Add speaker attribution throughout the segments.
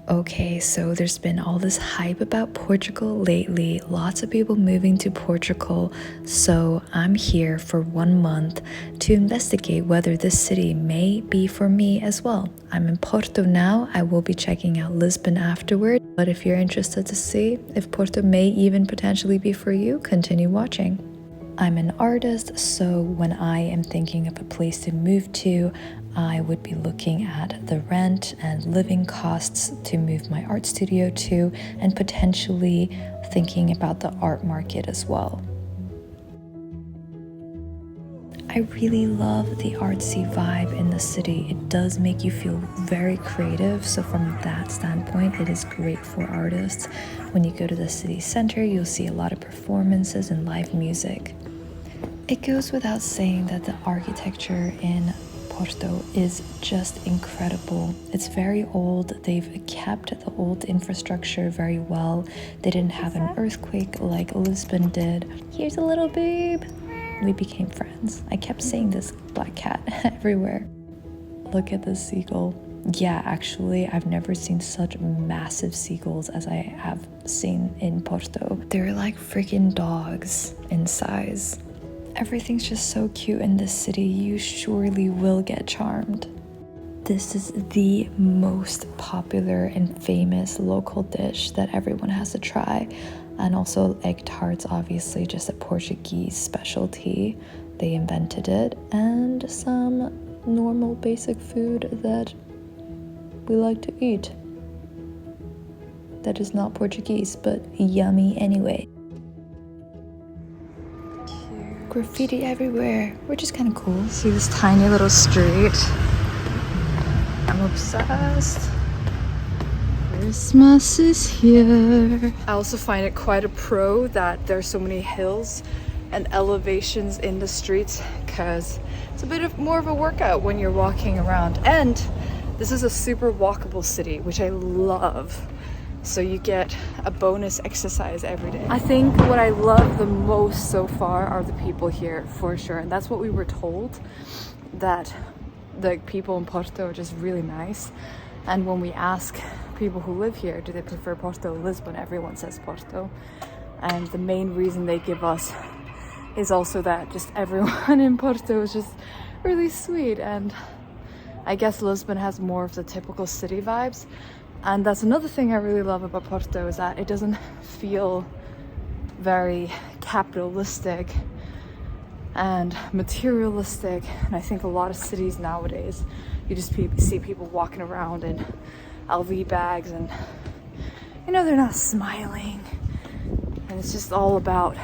Speaker 1: Okay, so there's been all this hype about Portugal lately, lots of people moving to Portugal, so I'm here for 1 month to investigate whether this city may be for me as well. I'm in Porto now, I will be checking out Lisbon afterward, but if you're interested to see if Porto may even potentially be for you, continue watching. I'm an artist, so when I am thinking of a place to move to, I would be looking at the rent and living costs to move my art studio to, and potentially thinking about the art market as well. I really love the artsy vibe in the city. It does make you feel very creative, so from that standpoint, it is great for artists. When you go to the city center, you'll see a lot of performances and live music. It goes without saying that the architecture in Porto is just incredible. It's very old. They've kept the old infrastructure very well. They didn't have an earthquake like Lisbon did. Here's a little babe. We became friends. I kept saying this black cat everywhere. Look at this seagull. Yeah, actually, I've never seen such massive seagulls as I have seen in Porto. They're like freaking dogs in size. Everything's just so cute in this city, you surely will get charmed. This is the most popular and famous local dish that everyone has to try. And also egg tarts, obviously just a Portuguese specialty. They invented it. And some normal basic food that we like to eat. That is not Portuguese, but yummy anyway. Graffiti everywhere, which is kind of cool. See this tiny little street. I'm obsessed. Christmas is here. I also find it quite a pro that there's so many hills and elevations in the streets, because it's a bit more of a workout when you're walking around. And this is a super walkable city, which I love. So you get a bonus exercise every day. I think what I love the most so far are the people here, for sure. And that's what we were told, that the people in Porto are just really nice. And when we ask people who live here, do they prefer Porto or Lisbon, everyone says Porto. And the main reason they give us is also that just everyone in Porto is just really sweet. And I guess Lisbon has more of the typical city vibes. And that's another thing I really love about Porto, is that it doesn't feel very capitalistic and materialistic. And I think a lot of cities nowadays, you just see people walking around in LV bags and, you know, they're not smiling. And it's just all about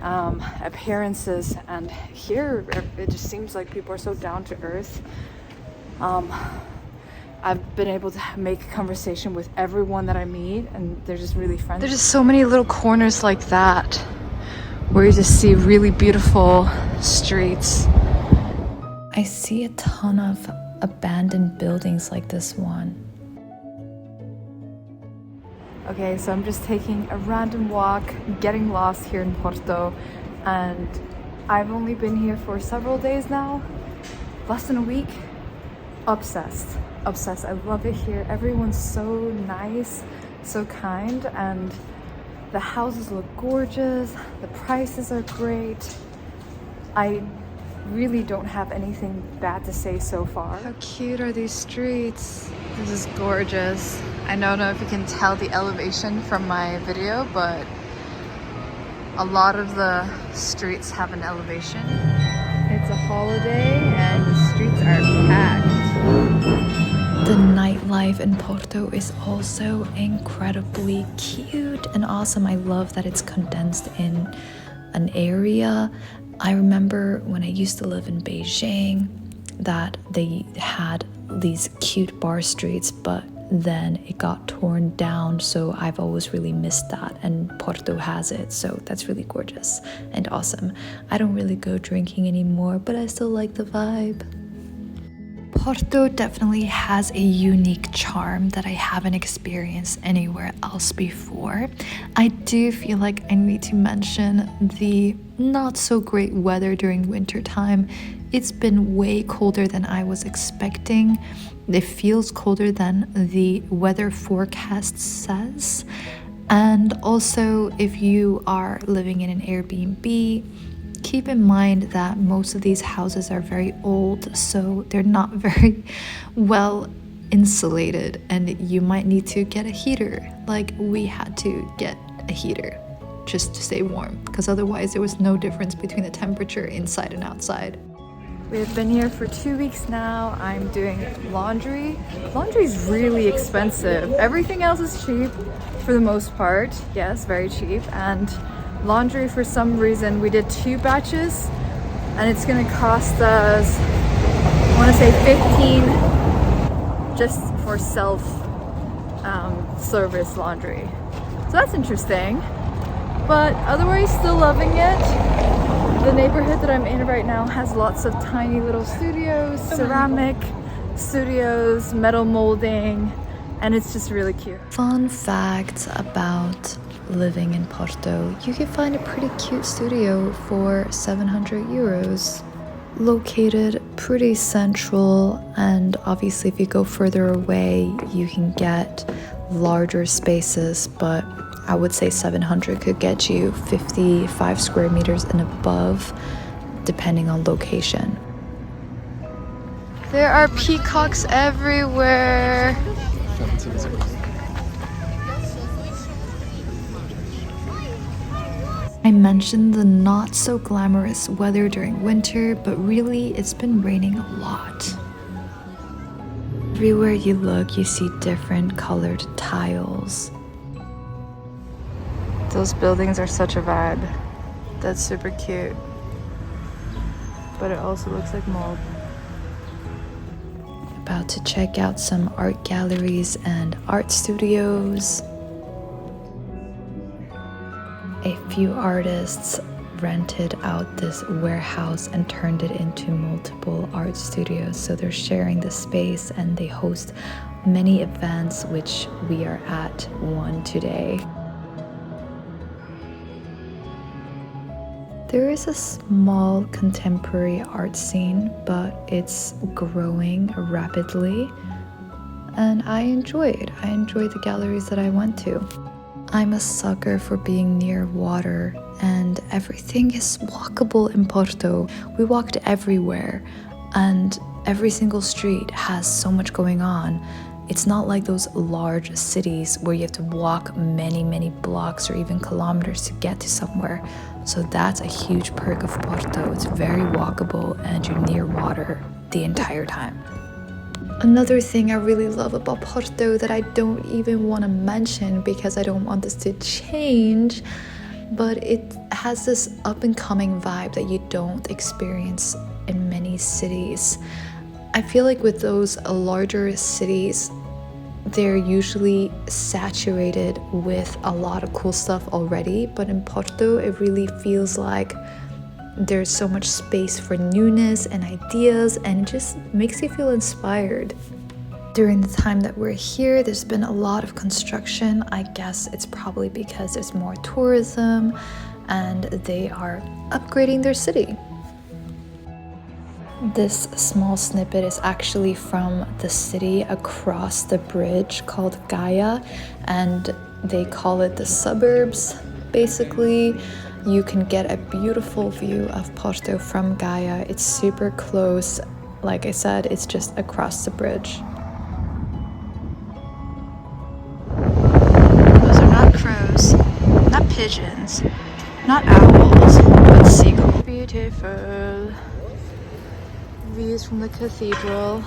Speaker 1: appearances. And here, it just seems like people are so down to earth. I've been able to make conversation with everyone that I meet, and they're just really friendly. There's just so many little corners like that where you just see really beautiful streets. I see a ton of abandoned buildings like this one. Okay, so I'm just taking a random walk, getting lost here in Porto, and I've only been here for several days now, less than a week. Obsessed. I love it here. Everyone's so nice, so kind, and the houses look gorgeous. The prices are great. I really don't have anything bad to say so far. How cute are these streets? This is gorgeous. I don't know if you can tell the elevation from my video, but a lot of the streets have an elevation. It's a holiday and the streets are packed. The nightlife in Porto is also incredibly cute and awesome. I love that it's condensed in an area. I remember when I used to live in Beijing that they had these cute bar streets, but then it got torn down, so I've always really missed that, and Porto has it, so that's really gorgeous and awesome. I don't really go drinking anymore, but I still like the vibe. Porto definitely has a unique charm that I haven't experienced anywhere else before. I do feel like I need to mention the not so great weather during winter time. it's been way colder than I was expecting. It feels colder than the weather forecast says. And also, if you are living in an Airbnb, keep in mind that most of these houses are very old, so they're not very well insulated, and you might need to get a heater. Like, we had to get a heater just to stay warm, because otherwise there was no difference between the temperature inside and outside. We've been here for 2 weeks now. I'm doing laundry. Laundry is really expensive. Everything else is cheap for the most part. Yes, very cheap. And laundry, for some reason, we did 2 batches and it's gonna cost us, I wanna say 15 just for self-service laundry. So that's interesting. But otherwise, still loving it. The neighborhood that I'm in right now has lots of tiny little studios, ceramic studios, metal molding, and it's just really cute. Fun fact about living in Porto: you can find a pretty cute studio for 700 euros. Located pretty central, and obviously if you go further away, you can get larger spaces, but I would say 700 could get you 55 square meters and above, depending on location. There are peacocks everywhere. I mentioned the not so glamorous weather during winter, but really it's been raining a lot. Everywhere you look, you see different colored tiles. Those buildings are such a vibe. That's super cute. But it also looks like mold. About to check out some art galleries and art studios. A few artists rented out this warehouse and turned it into multiple art studios. So they're sharing the space and they host many events, which we are at one today. There is a small contemporary art scene, but it's growing rapidly, and I enjoy it. I enjoy the galleries that I went to. I'm a sucker for being near water, and everything is walkable in Porto. We walked everywhere, and every single street has so much going on. It's not like those large cities where you have to walk many blocks or even kilometers to get to somewhere. So that's a huge perk of Porto. It's very walkable and you're near water the entire time. Another thing I really love about Porto that I don't even want to mention because I don't want this to change, but it has this up and coming vibe that you don't experience in many cities. I feel like with those larger cities, they're usually saturated with a lot of cool stuff already, but in Porto it really feels like there's so much space for newness and ideas, and it just makes you feel inspired. During the time that we're here, there's been a lot of construction. I guess it's probably because there's more tourism and they are upgrading their city. This small snippet is actually from the city across the bridge called Gaia, and they call it the suburbs. Basically, you can get a beautiful view of Porto from Gaia. It's super close. Like I said, it's just across the bridge. Those are not crows, not pigeons, not owls, but seagulls. Beautiful. Views from the cathedral.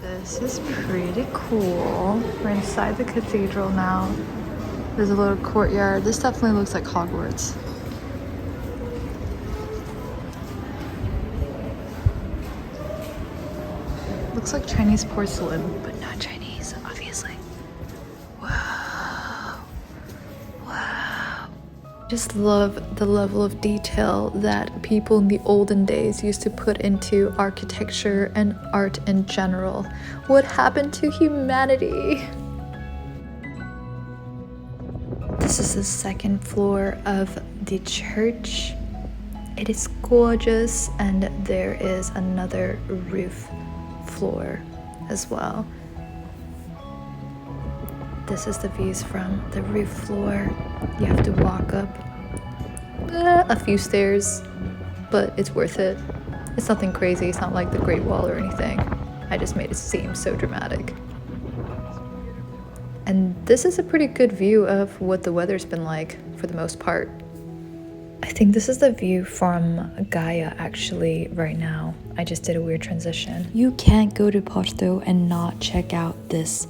Speaker 1: This is pretty cool. We're inside the cathedral now. There's a little courtyard. This definitely looks like Hogwarts. Looks like Chinese porcelain, but not Chinese, obviously. Wow. Wow. Just love the level of detail that people in the olden days used to put into architecture and art in general. What happened to humanity? This is the second floor of the church. It is gorgeous, and there is another roof floor as well. This is the views from the roof floor. You have to walk up a few stairs, but it's worth it. It's nothing crazy, it's not like the Great Wall or anything. I just made it seem so dramatic. And this is a pretty good view of what the weather's been like for the most part. I think this is the view from Gaia actually right now. I just did a weird transition. You can't go to Porto and not check out this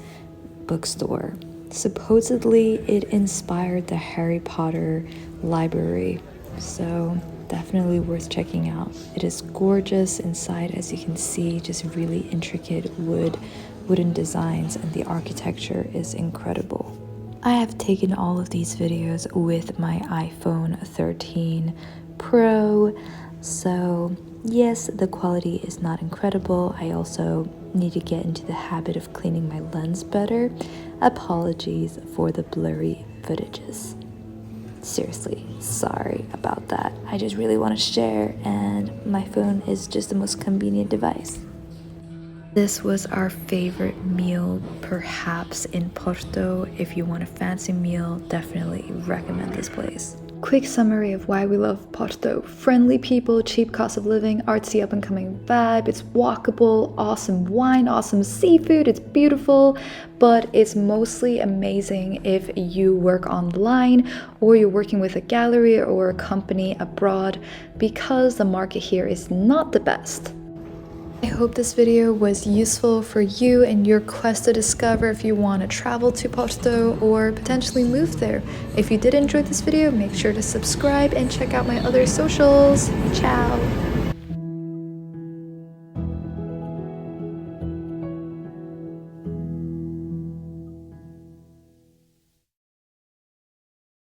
Speaker 1: bookstore. Supposedly it inspired the Harry Potter library, so definitely worth checking out. It is gorgeous inside, as you can see, just really intricate wooden designs, and the architecture is incredible. I have taken all of these videos with my iPhone 13 Pro, so yes, the quality is not incredible. I also need to get into the habit of cleaning my lens better. Apologies for the blurry footages. Seriously, sorry about that. I just really want to share, and my phone is just the most convenient device. This was our favorite meal, perhaps, in Porto. If you want a fancy meal, definitely recommend this place. Quick summary of why we love Porto. Friendly people, cheap cost of living, artsy up-and-coming vibe. It's walkable, awesome wine, awesome seafood. It's beautiful, but it's mostly amazing if you work online or you're working with a gallery or a company abroad, because the market here is not the best. I hope this video was useful for you in your quest to discover if you want to travel to Porto or potentially move there. If you did enjoy this video, make sure to subscribe and check out my other socials. Ciao!